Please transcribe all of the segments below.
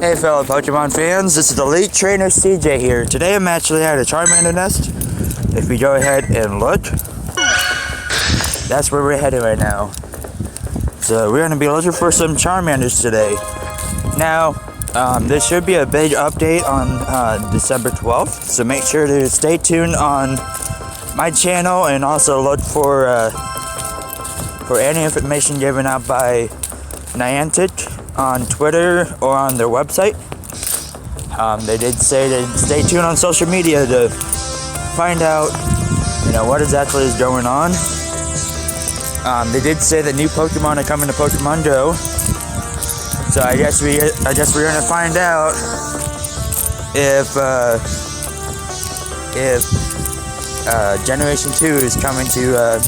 Hey fellow Pokemon fans, this is Elite Trainer CJ here. Today I'm actually at a Charmander nest. If we go ahead and look, that's where we're headed right now. So we're going to be looking for some Charmanders today. Now, there should be a big update on December 12th, so make sure to stay tuned on my channel and also look for any information given out by Niantic on Twitter or on their website. They did say to stay tuned on social media to find out, what exactly is going on. They did say that new Pokemon are coming to Pokemon Go, so I guess we're gonna find out if Generation 2 is coming to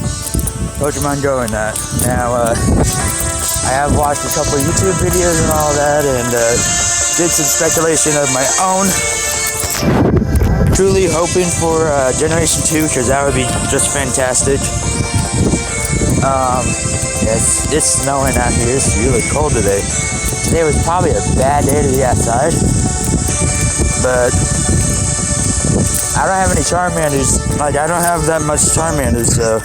Pokemon Go or not. Now, I have watched a couple of YouTube videos and all that, and did some speculation of my own. Truly hoping for Generation 2, because that would be just fantastic. It's snowing out here. It's really cold today. Today was probably a bad day to be outside, but I don't have any Charmanders. I don't have that much Charmanders, so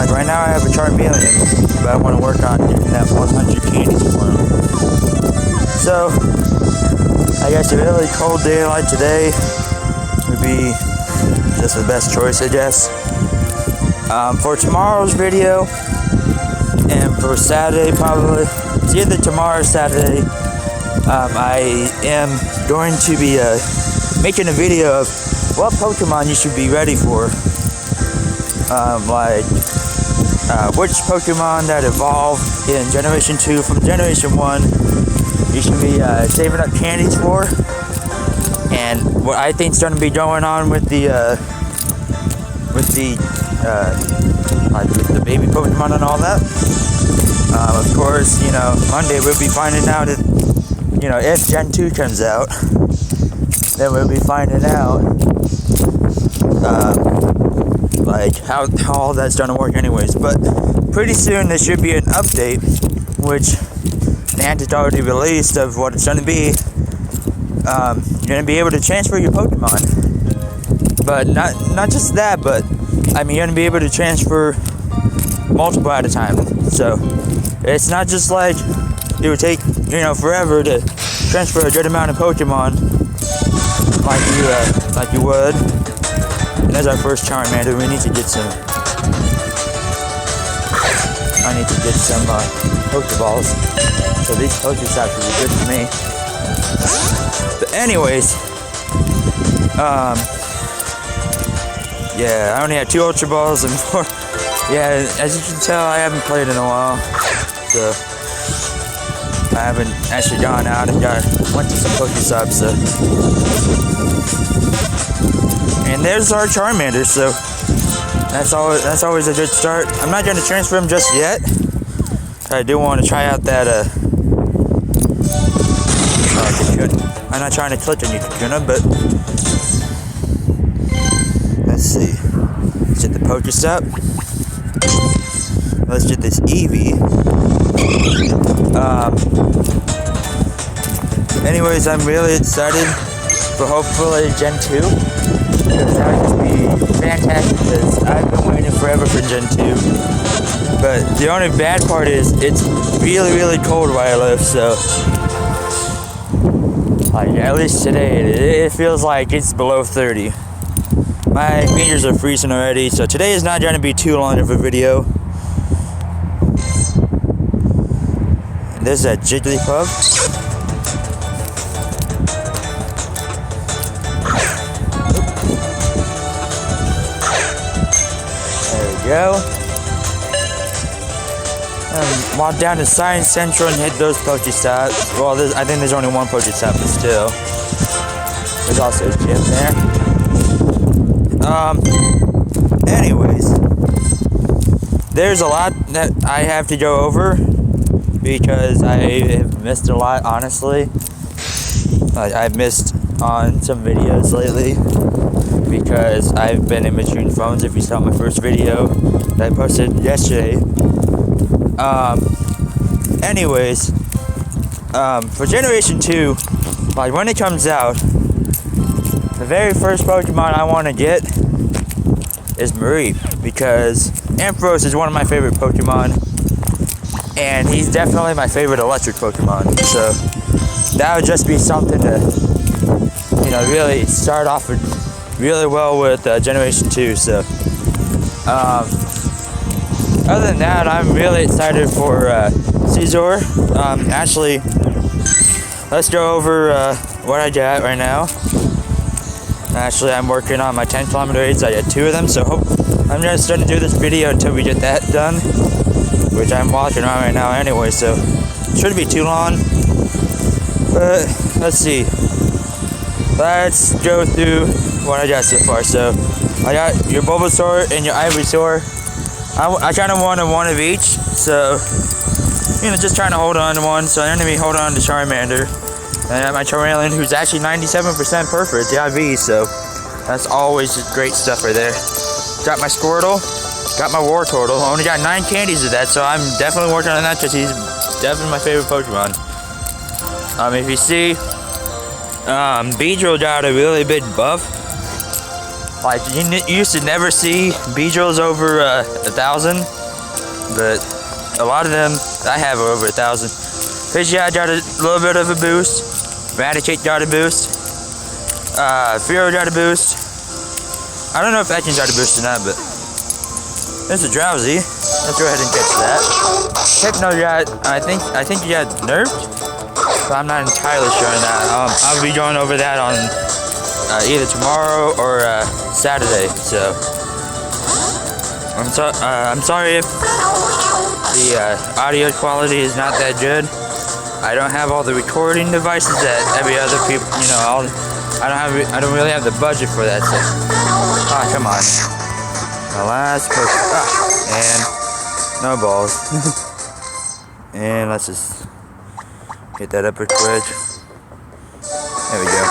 right now I have a Charmeleon, but I want to work on getting that 100 candies for him. So I guess a really cold day like today would be just the best choice, I guess. For tomorrow's video and for Saturday, probably it's either tomorrow or Saturday, I am going to be making a video of what Pokemon you should be ready for. Which Pokemon that evolved in Generation 2 from Generation 1 you should be saving up candies for, and what I think is going to be going on with the baby Pokemon and all that. Of course, Monday we'll be finding out if Gen 2 comes out, then we'll be finding out how all that's going to work anyways. But pretty soon there should be an update, which Niantic already released, of what it's going to be. You're going to be able to transfer your Pokemon, but not just that, but you're going to be able to transfer multiple at a time. So it's not just like it would take forever to transfer a good amount of Pokemon like you would. And there's our first Charmander. I need to get some Pokeballs. So these Pokestops will be good for me. But anyways, yeah, I only had 2 Ultra Balls and 4. Yeah, as you can tell, I haven't played in a while, so I haven't actually gone out and went to some Pokestops. So. And there's our Charmander, so that's always a good start. I'm not going to transfer him just yet. I do want to try out that I'm not trying to click on you, Kakuna, but let's see. Let's get the Pokestop. Let's get this Eevee. Anyways, I'm really excited for hopefully Gen 2. That would just be fantastic, because I've been waiting forever for Gen 2. But the only bad part is it's really, really cold where I live, so at least today it feels like it's below 30. My fingers are freezing already, so today is not going to be too long of a video. There's that Jigglypuff. Go. Walk down to Science Central and hit those Pokestops. Well, I think there's only one Pokestop, but still. There's also a gym there. Anyways, there's a lot that I have to go over, because I have missed a lot, honestly. I've missed on some videos lately, because I've been in between phones. If you saw my first video that I posted yesterday. Anyways, for Generation 2, like when it comes out, the very first Pokemon I want to get is Marie, because Ampharos is one of my favorite Pokemon, and he's definitely my favorite electric Pokemon. So that would just be something to, really start off with really well with Generation 2. So other than that, I'm really excited for Caesar. Actually, let's go over what I got right now. Actually, I'm working on my 10-kilometer raids. I got 2 of them, so I'm just going to do this video until we get that done, which I'm walking on right now anyway, so it shouldn't be too long. But let's see. Let's go through what I got so far. So I got your Bulbasaur and your Ivysaur. I kind of wanted one of each, so just trying to hold on to one. So I'm going to be holding on to Charmander. And I got my Charmander, who's actually 97% perfect, the IV, so that's always great stuff right there. Got my Squirtle, got my Wartortle. I only got 9 candies of that, so I'm definitely working on that because he's definitely my favorite Pokemon. If you see, Beedrill got a really big buff. Like, you used to never see Beedrills over 1,000, but a lot of them I have over 1,000. Pidgeot got a little bit of a boost. Raticate got a boost. Fearow got a boost. I don't know if Ekans got a boost or not, but there's a Drowsy. Let's go ahead and catch that. Hypno got, I think he got nerfed, but I'm not entirely sure on that. I'll be going over that on either tomorrow or Saturday. So I'm sorry if the audio quality is not that good. I don't have all the recording devices that every other people, I don't really have the budget for that. So, come on. The last Pokemon. And no balls. And let's just get that upper quick. There we go.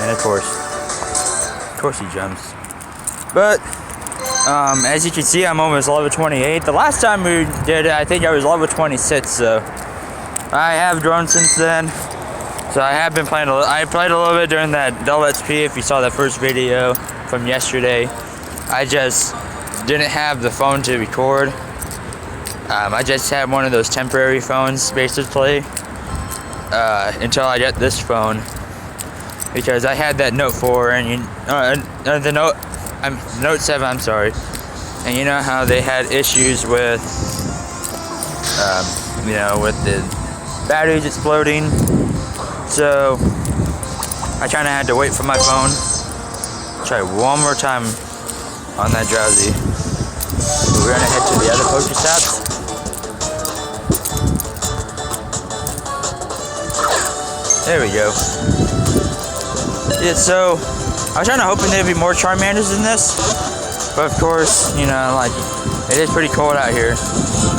And of course he jumps. But as you can see, I'm almost level 28. The last time we did it, I think I was level 26. So I have grown since then. So I have been playing I played a little bit during that Double XP. If you saw that first video from yesterday, I just didn't have the phone to record. I just had one of those temporary phones basically until I got this phone. Because I had that Note 4 and the Note 7, I'm sorry. And you know how they had issues with, with the batteries exploding. So I kind of had to wait for my phone. Try one more time on that Drowsy. We're gonna head to the other Pokestops. There we go. Yeah, so I was kind of hoping there'd be more Charmanders in this, but of course, it is pretty cold out here.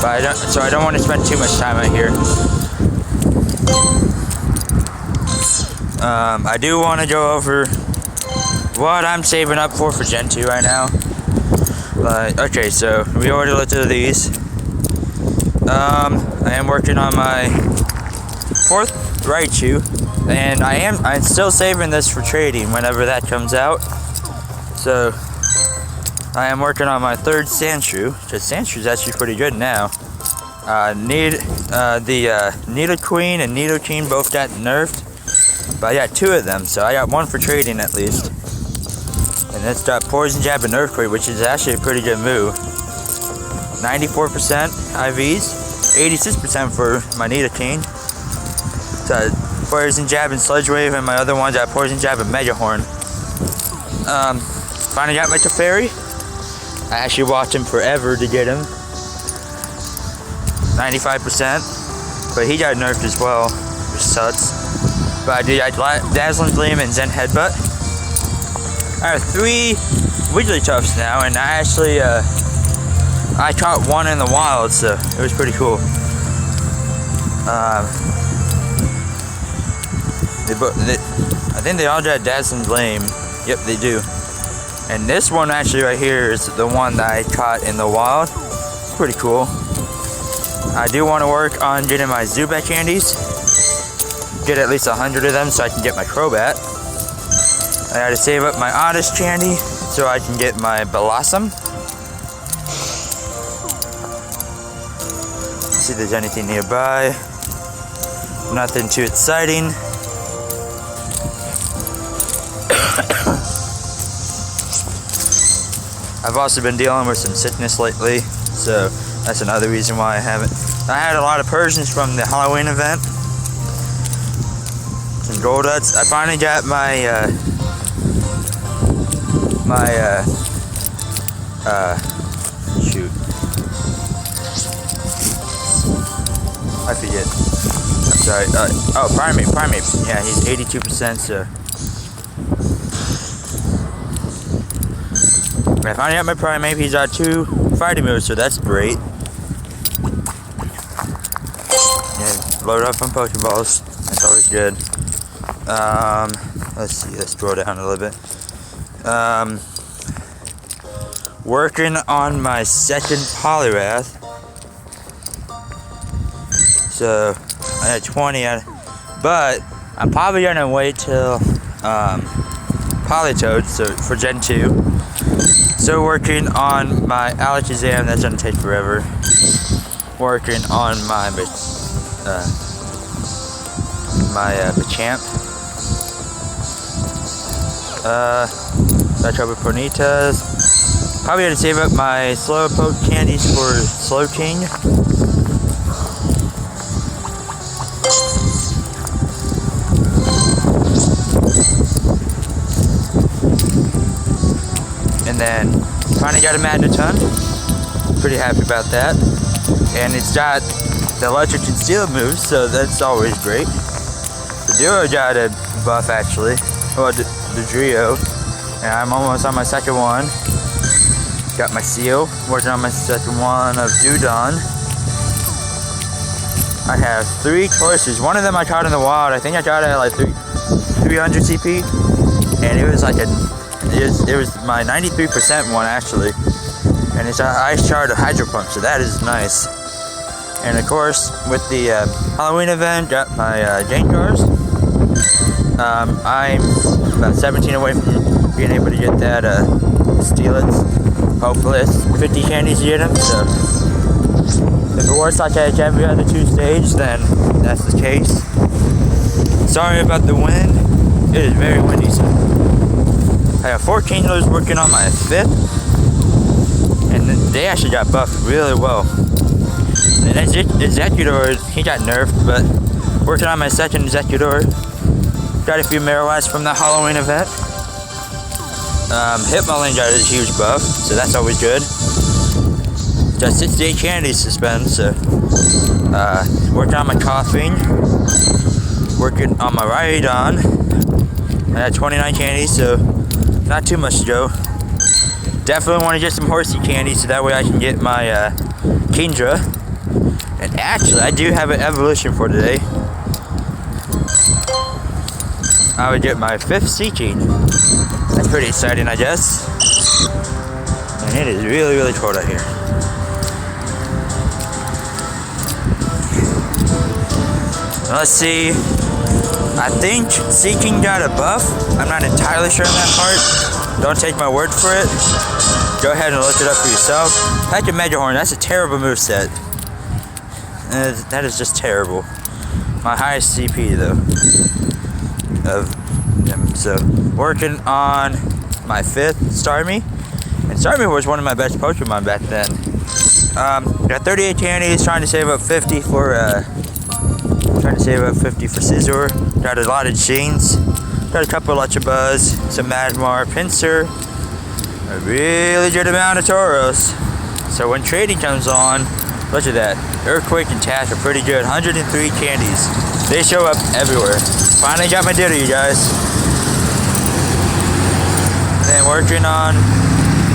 But I don't want to spend too much time out here. I do want to go over what I'm saving up for Gen 2 right now. But okay, so we already looked at these. I am working on my 4th Raichu. And I'm still saving this for trading whenever that comes out. So I am working on my 3rd Sandshrew, because Sandshrew's actually pretty good now. The Nidoqueen and Nidoking both got nerfed, but I got 2 of them, so I got 1 for trading at least. And it's got Poison Jab and Earthquake, which is actually a pretty good move. 94% IVs, 86% for my Nidoking. So Poison Jab and Sludge Wave, and my other ones got Poison Jab and Mega Horn. Finally got my Teferi. I actually watched him forever to get him. 95%, but he got nerfed as well, which sucks. But I did Dazzling Gleam and Zen Headbutt. I have 3 Wigglytuffs now, and I actually I caught one in the wild, so it was pretty cool. I think they all got Dazzling Gleam. Yep, they do. And this one actually right here is the one that I caught in the wild. Pretty cool. I do want to work on getting my Zubat candies. Get at least 100 of them so I can get my Crobat. I gotta save up my Oddish candy so I can get my Blossom. See if there's anything nearby. Nothing too exciting. I've also been dealing with some sickness lately, so that's another reason why I haven't. I had a lot of Persians from the Halloween event. Some Golduts. I finally got my shoot. I forget. I'm sorry. Oh, Primate. Yeah, he's 82%, so. I finally got my Primate. He's got 2 fighting moves, so that's great. Yeah, load up on Pokeballs. That's always good. Let's see. Let's scroll down a little bit. Working on my second Poliwrath. So I had 20, but I'm probably gonna wait till Politoed, so for Gen 2. So working on my Alakazam, that's gonna take forever. Working on my Machamp. Trouble Ponytas. Probably gonna save up my Slowpoke candies for Slowking. And then finally got a Magneton. Pretty happy about that. And it's got the electric and steel moves, so that's always great. The Duo got a buff actually. Well, the Trio. And I'm almost on my second one. Got my Seal. Working on my second one of Dewdon. I have 3 choices. One of them I caught in the wild. I think I got it at like 300 CP. And it was like it was my 93% one actually. And it's an Ice Shard of Hydro Pump, so that is nice. And of course, with the Halloween event, got my Jangars. I'm about 17 away from being able to get that Steelix. Hopefully it's 50 candies to get them, so if it works like at every other 2 stage, then that's the case. Sorry about the wind. It is very windy, so I got 14 of those working on my 5th, and they actually got buffed really well. And Executor, he got nerfed, but working on my second Executor. Got a few Marowaks from the Halloween event. Hitmonlee got a huge buff, so that's always good. Got 68 candies to spend, so working on my Coughing. Working on my Rhydon. I got 29 candies, so not too much to go. Definitely want to get some Horsey candies so that way I can get my Kingdra. And actually, I do have an evolution for today. I would get my 5th Seaking. That's pretty exciting, I guess. And it is really, really cold out here. Let's see. I think Seaking got a buff. I'm not entirely sure on that part. Don't take my word for it. Go ahead and look it up for yourself. Pack a Megahorn, that's a terrible moveset. That is just terrible. My highest CP though. Of them. So working on my 5th Starmie. And Starmie was one of my best Pokemon back then. Got 38 candies, trying to save up 50 for Scizor. Got a lot of Jeans. Got a couple of Electabuzz, some Magmar, Pinsir, a really good amount of Tauros. So when trading comes on, look at that. Earthquake and Tash are pretty good. 103 candies. They show up everywhere. Finally got my Ditto, you guys. And then working on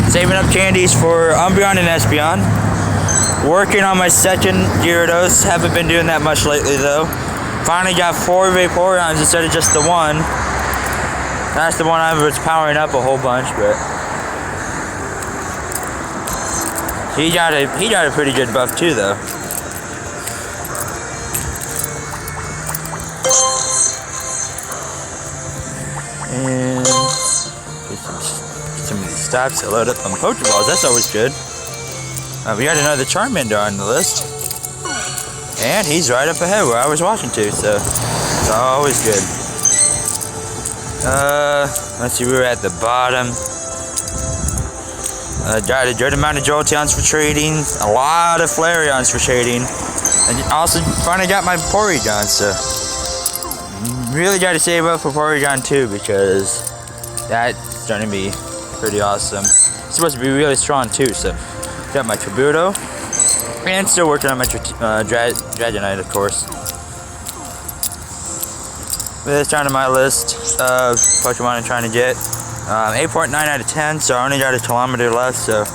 saving up candies for Umbreon and Espeon. Working on my second Gyarados. Haven't been doing that much lately though. Finally got 4 Vaporeons instead of just the 1. That's the one I was powering up a whole bunch, but he got a pretty good buff too, though. And get some of these stops to load up on Pokeballs. That's always good. We got another Charmander on the list, and he's right up ahead where I was watching to, so it's always good. Let's see, we were at the bottom. Got a good amount of Jolteons for trading, a lot of Flareons for trading, and also finally got my Porygon, so really got to save up for Porygon too, because that's going to be pretty awesome. It's supposed to be really strong too, so got my Kabuto, and still working on my Dragonite, of course. But it's down to my list of Pokemon I'm trying to get. 8.9 out of 10, so I only got a kilometer left, so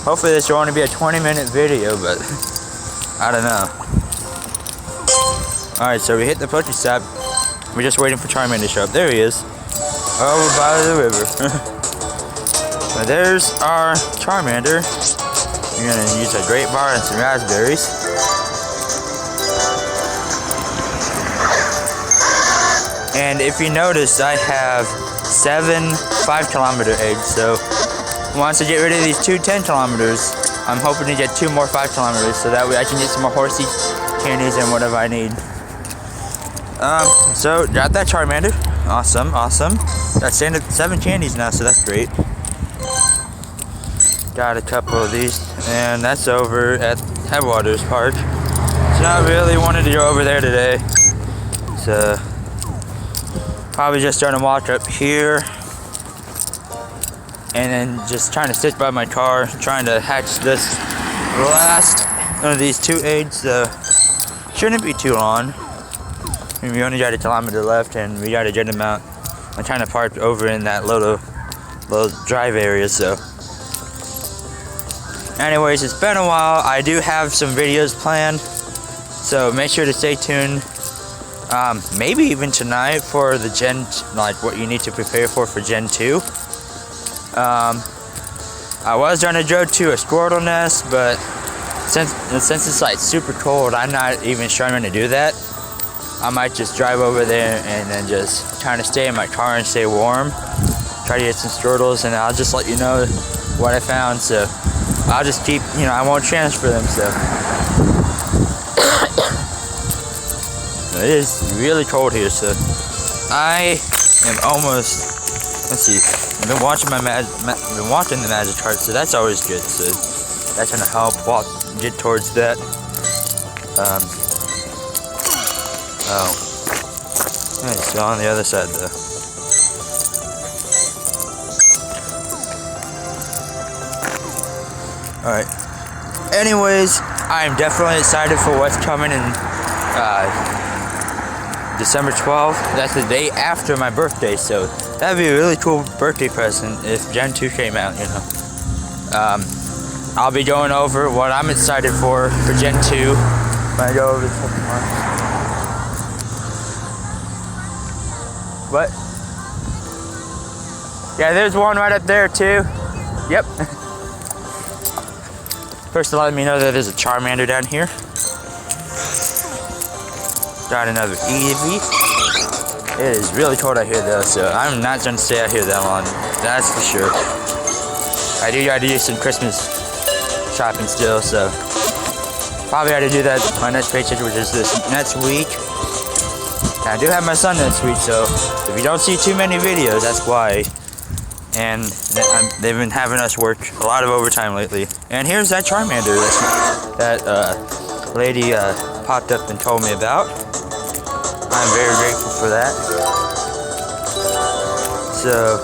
hopefully this will only be a 20-minute video, but I don't know. Alright, so we hit the Pokestop. We're just waiting for Charmander to show up. There he is. Over by the river. So there's our Charmander. We're going to use a Great Bar and some raspberries. And if you notice, I have 7 5-kilometer eggs, so once I get rid of these 2 10 kilometers, I'm hoping to get 2 more 5 kilometers, so that way I can get some more horsey candies and whatever I need. So got that Charmander. Awesome. Got 7 candies now, so that's great. Got a couple of these, and that's over at Headwaters Park. So I really wanted to go over there today, so probably just starting to walk up here, and then just trying to sit by my car, trying to hatch this last of these 2 eggs. Shouldn't be too long. I mean, we only got a kilometer left, and we got a good amount. I'm trying to park over in that little drive area, so. Anyways, it's been a while. I do have some videos planned, so make sure to stay tuned. Maybe even tonight for the Gen, like what you need to prepare for Gen 2. I was gonna go to a Squirtle nest, but since it's like super cold, I'm not even sure I'm gonna do that. I might just drive over there and then just kind of stay in my car and stay warm. Try to get some Squirtles, and I'll just let you know what I found. So I'll just keep, I won't transfer them. So it is really cold here, so I am almost. Let's see. I've been watching the Magikarp, so that's always good. So that's gonna help get towards that. Alright, so on the other side though. Alright. Anyways, I'm definitely excited for what's coming in December 12th. That's the day after my birthday, so that'd be a really cool birthday present if Gen 2 came out, I'll be going over what I'm excited for Gen 2 when I go over this Pokemon. What? Yeah, there's one right up there too. Yep. First, to let me know that there's a Charmander down here. Got another Eevee. It is really cold out here though, so I'm not gonna stay out here that long. That's for sure. I do gotta do some Christmas shopping still, so probably gotta do that my next paycheck, which is this next week. I do have my son next week, so if you don't see too many videos, that's why. And they've been having us work a lot of overtime lately. And here's that Charmander that lady popped up and told me about. I'm very grateful for that. So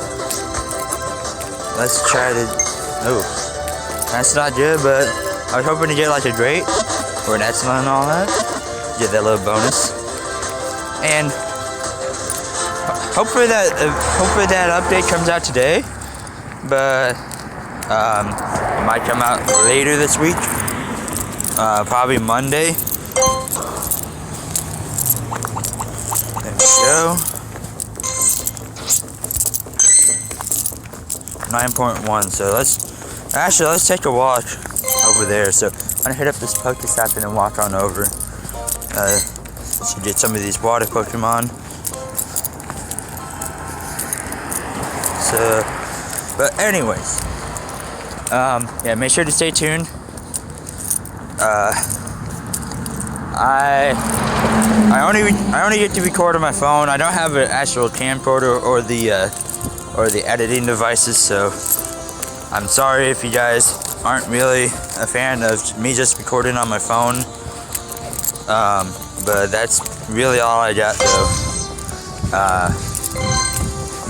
let's try to. Oh, that's not good, but I was hoping to get like a great or an excellent and all that. Get that little bonus. And hopefully that update comes out today, but it might come out later this week, probably Monday. There we go. 9.1. So let's take a walk over there. So I'm gonna hit up this Pokestop and then walk on over to get some of these water Pokemon. So, but anyways, yeah, make sure to stay tuned. I only get to record on my phone. I don't have an actual camcorder or the editing devices, so I'm sorry if you guys aren't really a fan of me just recording on my phone. But that's really all I got though.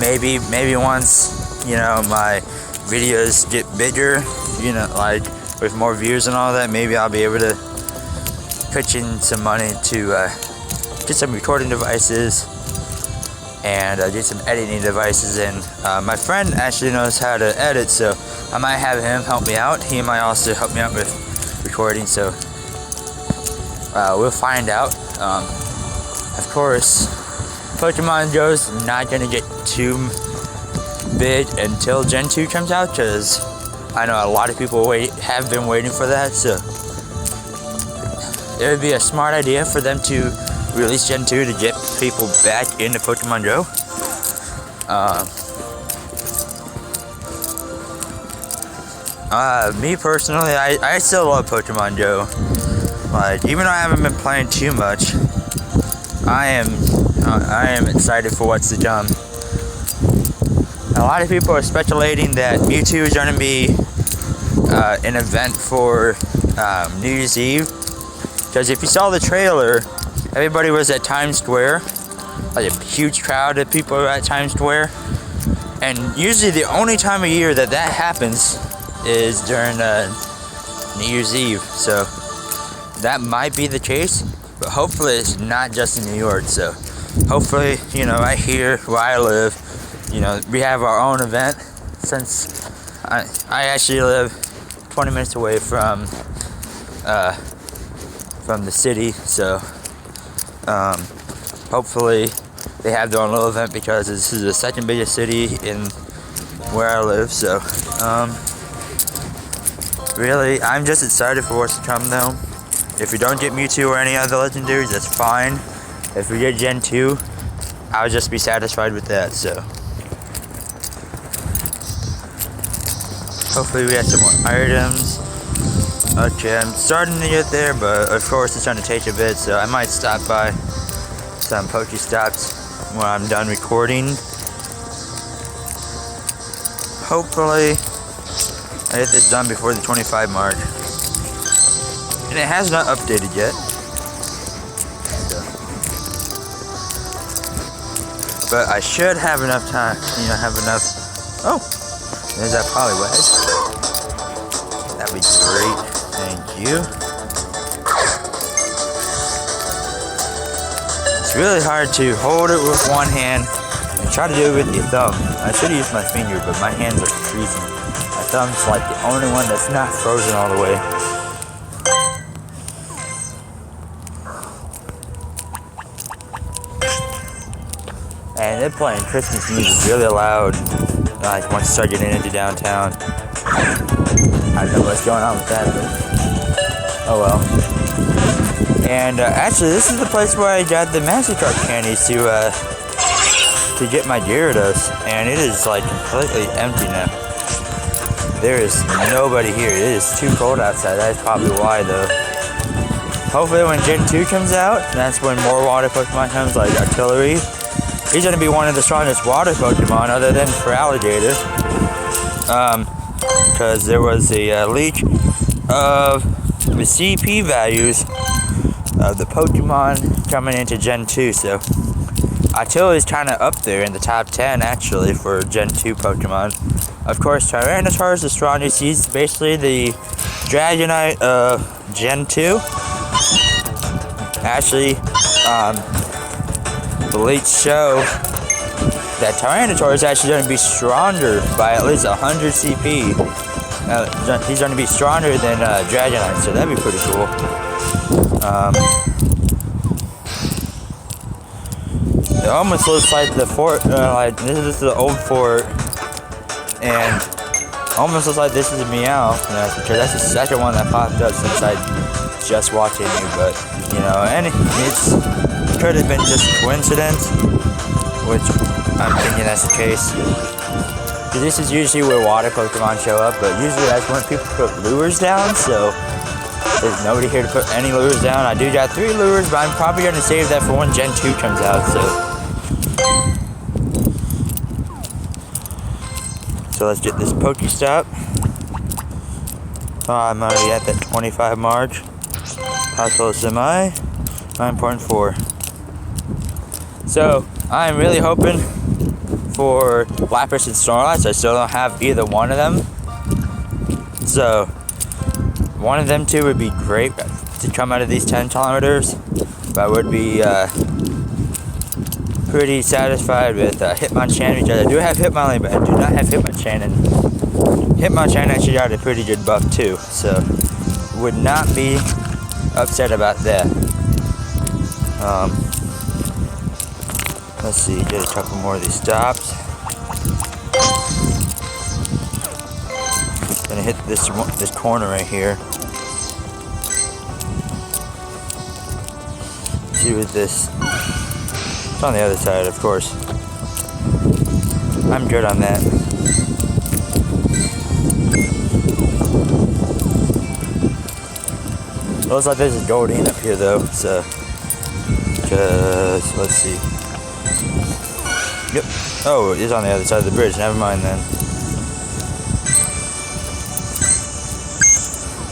Maybe once, you know, my videos get bigger, you know, like with more views and all that, maybe I'll be able to pitch in some money to get some recording devices and get some editing devices in. My friend actually knows how to edit, so I might have him help me out. He might also help me out with recording, so we'll find out. Of course, Pokemon Go's not gonna get too big until Gen 2 comes out, because I know a lot of people have been waiting for that, so it would be a smart idea for them to release Gen 2 to get people back into Pokemon Go. Me personally, I still love Pokemon Go. Like, even though I haven't been playing too much, I am excited for what's to come. A lot of people are speculating that Mewtwo is going to be an event for New Year's Eve. Because if you saw the trailer, everybody was at Times Square. Like a huge crowd of people are at Times Square. And usually the only time of year that happens is during New Year's Eve. So that might be the case. But hopefully it's not just in New York. So hopefully, you know, right here where I live, you know, we have our own event. Since I actually live 20 minutes away from the city, so hopefully they have their own little event, because this is the second biggest city in where I live. So really, I'm just excited for what's to come though. If we don't get Mewtwo or any other legendaries, that's fine. If we get Gen 2, I'll just be satisfied with that. So hopefully we have some more items. Okay, I'm starting to get there, but of course it's going to take a bit, so I might stop by some Pokestops when I'm done recording. Hopefully I get this done before the 25 mark. And it has not updated yet. But I should have enough time, you know, Oh! There's that Poliwag. That'd be great. Thank you. It's really hard to hold it with one hand and try to do it with your thumb. I should use my finger, but my hands are freezing. My thumb's like the only one that's not frozen all the way. And they're playing Christmas music really loud. Like once you start getting into downtown. I don't know what's going on with that, but oh well. And actually, this is the place where I got the Magikarp candies to get my Gyarados, and it is like completely empty now. There is nobody here. It is too cold outside. That's probably why, though. Hopefully, when Gen 2 comes out, that's when more water Pokemon comes, like Artillery. He's gonna be one of the strongest water Pokemon, other than for Alligator. Because there was a leak of the CP values of the Pokemon coming into Gen 2, so Artillery is kind of up there in the top 10 actually for Gen 2 Pokemon. Of course, Tyranitar is the strongest. He's basically the Dragonite of Gen 2. Actually, the leaks show that Tyranitar is actually going to be stronger by at least 100 CP. He's going to be stronger than Dragonite, so that'd be pretty cool. It almost looks like the fort, like this is the old fort and almost looks like this is a Meow, because that's the second one that popped up since I just walked in here. But you know, and it could have been just a coincidence, which I'm thinking that's the case. This is usually where water Pokemon show up, but usually that's when people put lures down. So there's nobody here to put any lures down. I do got 3 lures, but I'm probably going to save that for when Gen 2 comes out. So let's get this Pokestop. Oh, I'm already at that 25 mark. How close am I? 9.4. So I'm really hoping for Lapras and Snorlax. I still don't have either one of them. So one of them two would be great to come out of these 10 kilometers. But I would be pretty satisfied with Hitmonchan, because I do have Hitmonlee, but I do not have Hitmonchan, and Hitmonchan actually got a pretty good buff too, so would not be upset about that. Let's see, get a couple more of these stops. Gonna hit this corner right here. See what this. It's on the other side, of course. I'm good on that. Looks like there's a Goldeen up here though, so just let's see. Yep. Oh, it's on the other side of the bridge. Never mind then.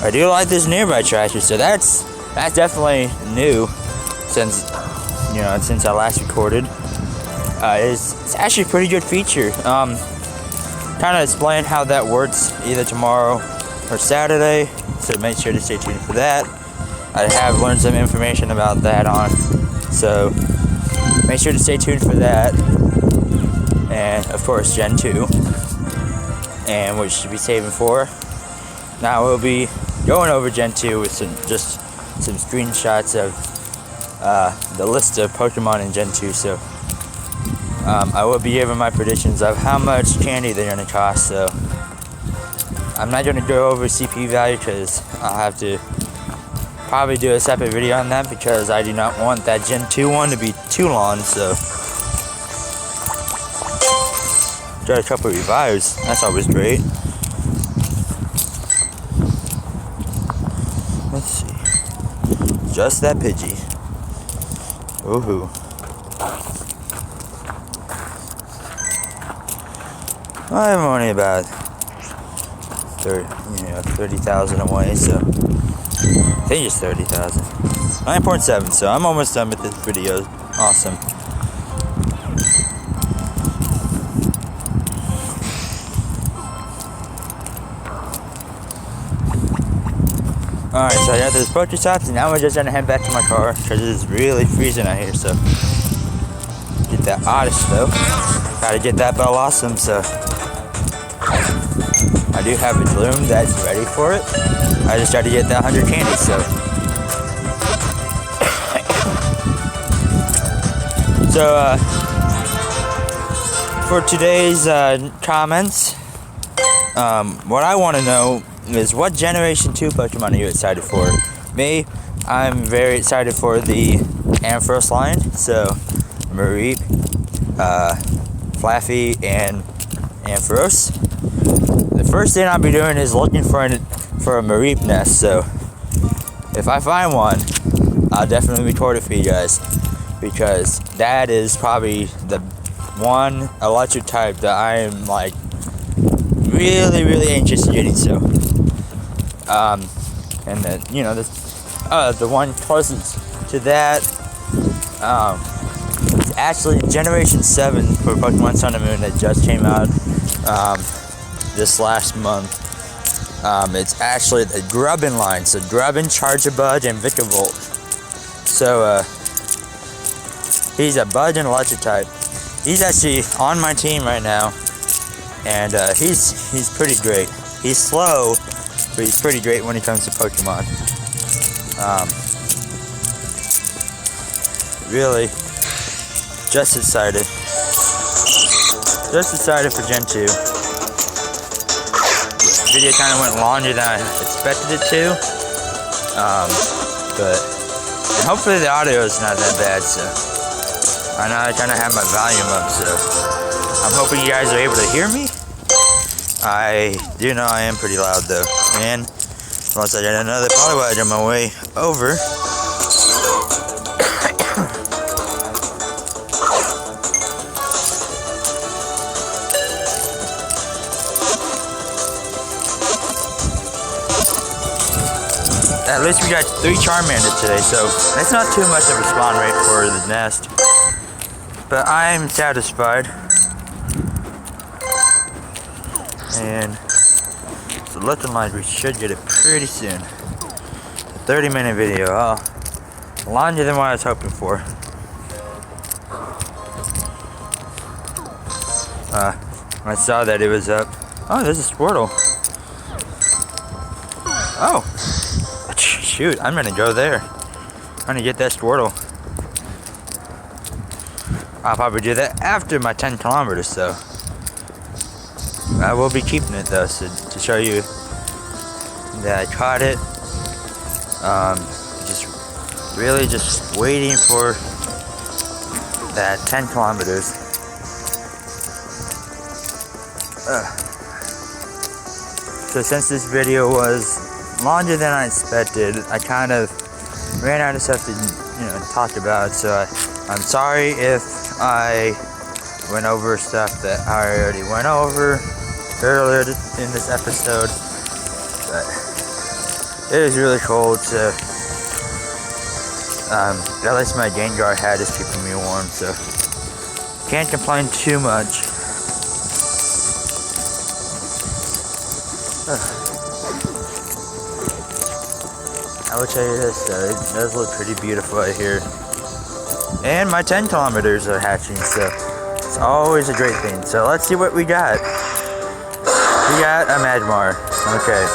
I do like this nearby tractor, so that's definitely new since I last recorded. It's actually a pretty good feature. Kind of explain how that works either tomorrow or Saturday, so make sure to stay tuned for that. I have learned some information about that so make sure to stay tuned for that. And of course Gen 2, and what you should be saving for. Now we'll be going over Gen 2 with some screenshots of the list of Pokemon in Gen 2, so I will be giving my predictions of how much candy they're going to cost. So I'm not going to go over CP value because I'll have to probably do a separate video on that, because I do not want that Gen 2 one to be too long. So got a couple of revives, that's always great. Let's see, just that Pidgey. Woohoo. I'm only about 30,000 away, so I think it's 30,000. 9.7, so I'm almost done with this video. Awesome. Alright, so I got those Pokestops, and now we're just gonna head back to my car because it's really freezing out here. So get that Oddish though. Gotta get that Bellossom, so I do have a Gloom that's ready for it. I just gotta get that 100 candy, so for today's comments, what I want to know is, what Generation 2 Pokemon are you excited for? Me, I'm very excited for the Ampharos line, so Mareep, Flaffy, and Ampharos. The first thing I'll be doing is looking for a Mareep nest, so if I find one, I'll definitely record it for you guys, because that is probably the one electric type that I am like really, really anxious to getting. So and then the one closest to that, it's actually Generation 7 for Pokemon Sun and Moon that just came out this last month. It's actually the Grubbin line, so Grubbin, Charjabug, and Vikavolt. So he's a Bug and Electric type. He's actually on my team right now, and he's pretty great. He's slow, but he's pretty great when it comes to Pokemon. Really, just excited for Gen 2. video kind of went longer than I expected it to. But hopefully the audio is not that bad, so I know I kind of have my volume up, so I'm hoping you guys are able to hear me. I do know I am pretty loud though, and once I get another polywedge on my way over. At least we got 3 Charmander today, so that's not too much of a spawn rate for the nest. But I'm satisfied. And it's looking like we should get it pretty soon. A 30-minute video. Oh, longer than what I was hoping for. I saw that it was up. Oh, there's a Squirtle. Oh. Shoot, I'm gonna go there. I'm gonna get that Squirtle. I'll probably do that after my 10 kilometers, so I will be keeping it though, so to show you that I caught it. Just really just waiting for that 10 kilometers. So since this video was longer than I expected, I kind of ran out of stuff to talk about, so I'm sorry if I went over stuff that I already went over earlier in this episode, but it is really cold, so at least my Gengar hat is keeping me warm, so can't complain too much. I will tell you this though, it does look pretty beautiful out here. And my 10 kilometers are hatching, so it's always a great thing. So let's see what we got. We got a Magmar. Okay.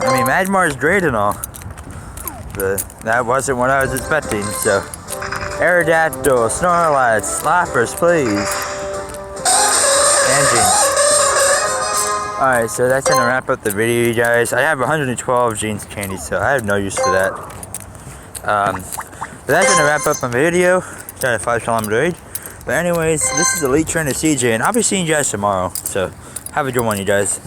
I mean, Magmar is great and all, but that wasn't what I was expecting, so. Aerodactyl, Snorlax, Slappers, please. And Jinx. Alright, so that's gonna wrap up the video, you guys. I have 112 Jeans candy, so I have no use for that. But that's gonna wrap up my video. Got a 5 kilometer range. But anyways, this is Elite Trainer CJ, and I'll be seeing you guys tomorrow. So have a good one, you guys.